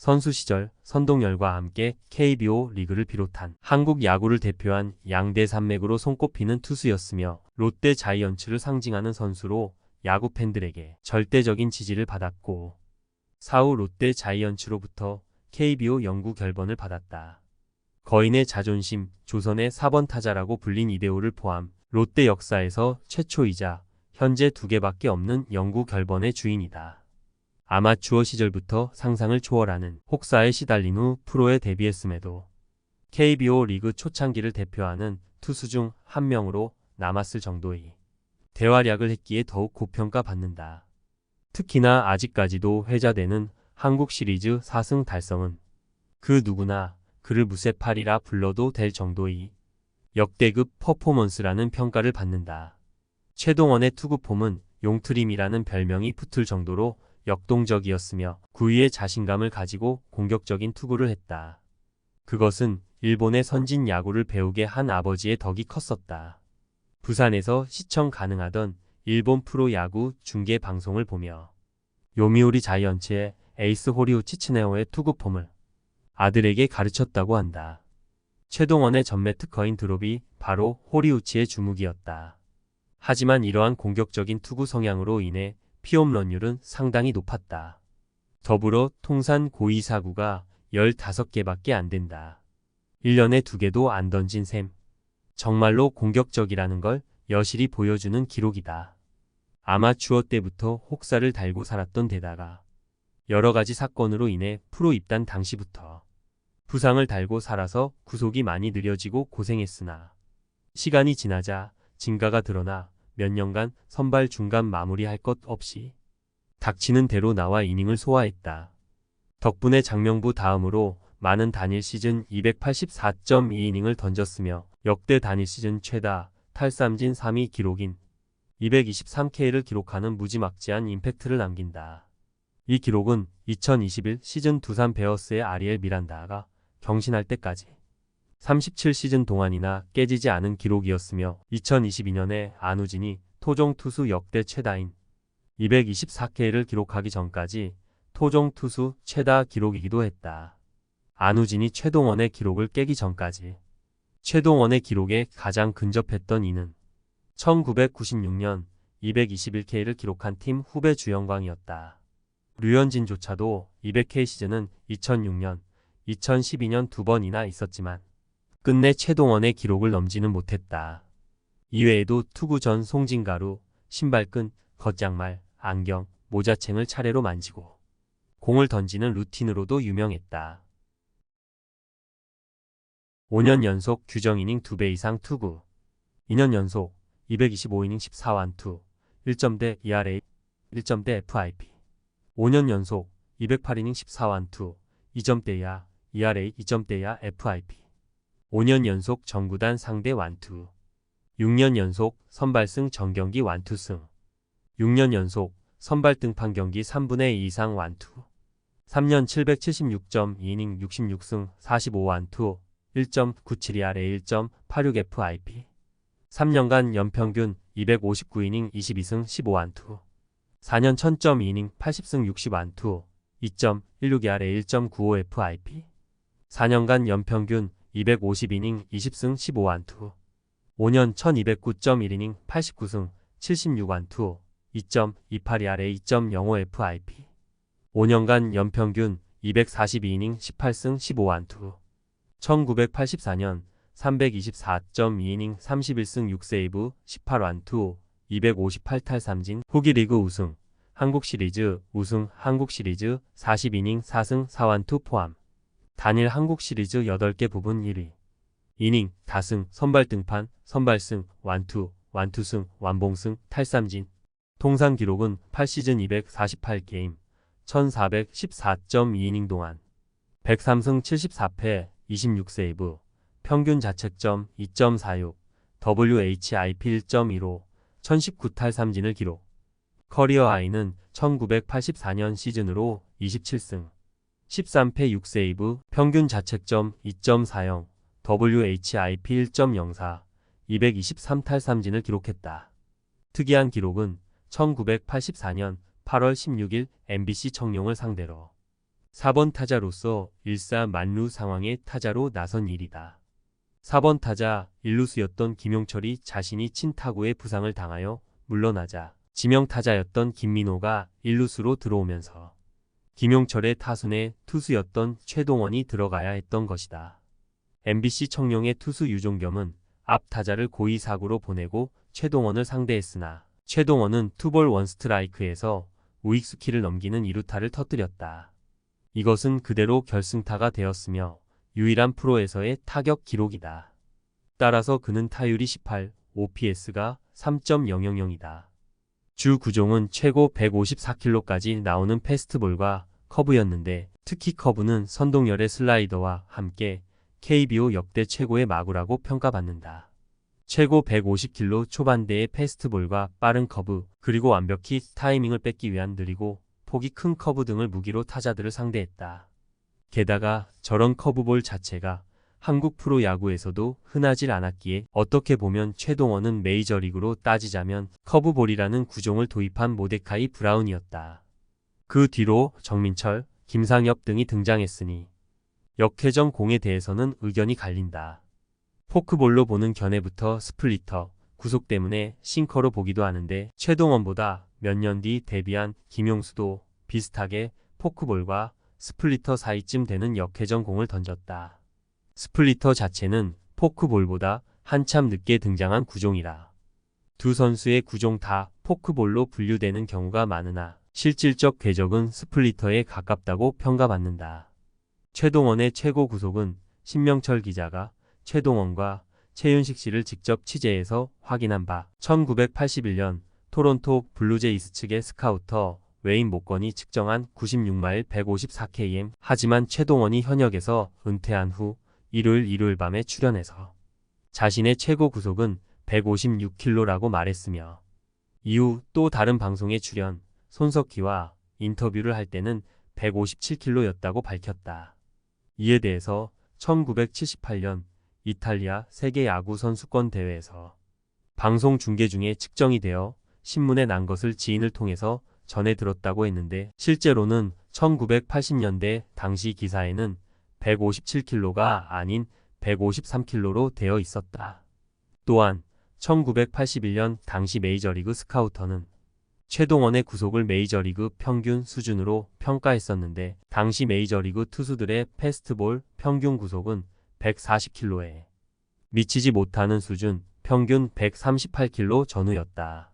선수 시절 선동열과 함께 KBO 리그를 비롯한 한국 야구를 대표한 양대 산맥으로 손꼽히는 투수였으며 롯데 자이언츠를 상징하는 선수로 야구 팬들에게 절대적인 지지를 받았고 사후 롯데 자이언츠로부터 KBO 영구 결번을 받았다. 거인의 자존심, 조선의 4번 타자라고 불린 이대호를 포함 롯데 역사에서 최초이자 현재 2개밖에 없는 영구 결번의 주인이다. 아마추어 시절부터 상상을 초월하는 혹사에 시달린 후 프로에 데뷔했음에도 KBO 리그 초창기를 대표하는 투수 중 한 명으로 남았을 정도의 대활약을 했기에 더욱 고평가받는다. 특히나 아직까지도 회자되는 한국 시리즈 4승 달성은 그 누구나 그를 무쇠팔이라 불러도 될 정도의 역대급 퍼포먼스라는 평가를 받는다. 최동원의 투구폼은 용트림이라는 별명이 붙을 정도로 역동적이었으며 구위에 자신감을 가지고 공격적인 투구를 했다. 그것은 일본의 선진 야구를 배우게 한 아버지의 덕이 컸었다. 부산에서 시청 가능하던 일본 프로야구 중계 방송을 보며 요미우리 자이언츠의 에이스 호리우 치치네오의 투구폼을 아들에게 가르쳤다고 한다. 최동원의 전매 특허인 드롭이 바로 호리우치의 주무기였다. 하지만 이러한 공격적인 투구 성향으로 인해 피홈런율은 상당히 높았다. 더불어 통산 고의사구가 15개밖에 안 된다. 1년에 2개도 안 던진 셈. 정말로 공격적이라는 걸 여실히 보여주는 기록이다. 아마추어 때부터 혹사를 달고 살았던 데다가 여러 가지 사건으로 인해 프로 입단 당시부터 부상을 달고 살아서 구속이 많이 느려지고 고생했으나 시간이 지나자 진가가 드러나 몇 년간 선발 중간 마무리할 것 없이 닥치는 대로 나와 이닝을 소화했다. 덕분에 장명부 다음으로 많은 단일 시즌 284.2이닝을 던졌으며 역대 단일 시즌 최다 탈삼진 3위 기록인 223K를 기록하는 무지막지한 임팩트를 남긴다. 이 기록은 2021 시즌 두산 베어스의 아리엘 미란다가 경신할 때까지 37시즌 동안이나 깨지지 않은 기록이었으며 2022년에 안우진이 토종 투수 역대 최다인 224K를 기록하기 전까지 토종 투수 최다 기록이기도 했다. 안우진이 최동원의 기록을 깨기 전까지 최동원의 기록에 가장 근접했던 이는 1996년 221K를 기록한 팀 후배 주영광이었다. 류현진조차도 200K 시즌은 2006년, 2012년 2번이나 있었지만 끝내 최동원의 기록을 넘지는 못했다. 이외에도 투구 전 송진가루, 신발끈, 겉양말, 안경, 모자챙을 차례로 만지고 공을 던지는 루틴으로도 유명했다. 5년 연속 규정이닝 2배 이상 투구, 2년 연속 225이닝 14완투, 1점대 ERA, 1점대 FIP, 5년 연속 208이닝 14완투, 2점대야 ERA, 2점대야 FIP, 5년 연속 정구단 상대 완투, 6년 연속 선발승 정경기 완투승, 6년 연속 선발 등판 경기 3분의 2 이상 완투, 3년 776.2이닝 66승 45완투, 1.97ERA, 1.86FIP, 3년간 연평균 259이닝 22승 15완투, 4년 1000.2이닝 80승 60완투, 2.16ERA, 1.95FIP, 4년간 연평균 250이닝 20승 15완투, 5년 1209.1이닝 89승 76완투, 2.28ERA, 2.05FIP, 5년간 연평균 242이닝 18승 15완투, 1984년 324.2이닝 31승 6세이브 18완투, 258탈삼진, 후기 리그 우승, 한국 시리즈 우승, 한국 시리즈 40이닝 4승 4완투 포함, 단일 한국 시리즈 8개 부분 1위, 이닝, 다승, 선발 등판, 선발승, 완투, 완투승, 완봉승, 탈삼진, 통산 기록은 8시즌 248게임, 1414.2이닝 동안 103승 74패 26세이브, 평균 자책점 2.46, WHIP 1.15, 1019탈삼진을 기록. 커리어 하이는 1984년 시즌으로 27승, 13패 6세이브, 평균 자책점 2.40, WHIP 1.04, 223탈삼진을 기록했다. 특이한 기록은 1984년 8월 16일 MBC 청룡을 상대로 4번 타자로서 일사만루 상황의 타자로 나선 일이다. 4번 타자 1루수였던 김용철이 자신이 친 타구에 부상을 당하여 물러나자 지명 타자였던 김민호가 1루수로 들어오면서 김용철의 타순에 투수였던 최동원이 들어가야 했던 것이다. MBC 청룡의 투수 유종겸은 앞 타자를 고의 사구로 보내고 최동원을 상대했으나 최동원은 투볼 원스트라이크에서 우익수 키를 넘기는 2루타를 터뜨렸다. 이것은 그대로 결승타가 되었으며 유일한 프로에서의 타격 기록이다. 따라서 그는 타율이 18, OPS가 3.000이다. 주 구종은 최고 154km까지 나오는 패스트볼과 커브였는데 특히 커브는 선동열의 슬라이더와 함께 KBO 역대 최고의 마구라고 평가받는다. 최고 150km 초반대의 패스트볼과 빠른 커브 그리고 완벽히 타이밍을 뺏기 위한 느리고 폭이 큰 커브 등을 무기로 타자들을 상대했다. 게다가 저런 커브볼 자체가 한국 프로야구에서도 흔하질 않았기에 어떻게 보면 최동원은 메이저리그로 따지자면 커브볼이라는 구종을 도입한 모데카이 브라운이었다. 그 뒤로 정민철, 김상엽 등이 등장했으니 역회전 공에 대해서는 의견이 갈린다. 포크볼로 보는 견해부터 스플리터, 구속 때문에 싱커로 보기도 하는데 최동원보다 몇 년 뒤 데뷔한 김용수도 비슷하게 포크볼과 스플리터 사이쯤 되는 역회전 공을 던졌다. 스플리터 자체는 포크볼보다 한참 늦게 등장한 구종이라 두 선수의 구종 다 포크볼로 분류되는 경우가 많으나 실질적 궤적은 스플리터에 가깝다고 평가받는다. 최동원의 최고 구속은 신명철 기자가 최동원과 최윤식 씨를 직접 취재해서 확인한 바 1981년 토론토 블루제이스 측의 스카우터 웨인 목건이 측정한 96마일 154km 하지만 최동원이 현역에서 은퇴한 후 일요일 밤에 출연해서 자신의 최고 구속은 156km라고 말했으며 이후 또 다른 방송에 출연, 손석희와 인터뷰를 할 때는 157km였다고 밝혔다. 이에 대해서 1978년 이탈리아 세계 야구 선수권 대회에서 방송 중계 중에 측정이 되어 신문에 난 것을 지인을 통해서 전해 들었다고 했는데 실제로는 1980년대 당시 기사에는 157km가 아닌 153km로 되어 있었다. 또한 1981년 당시 메이저리그 스카우터는 최동원의 구속을 메이저리그 평균 수준으로 평가했었는데 당시 메이저리그 투수들의 패스트볼 평균 구속은 140km에 미치지 못하는 수준 평균 138km 전후였다.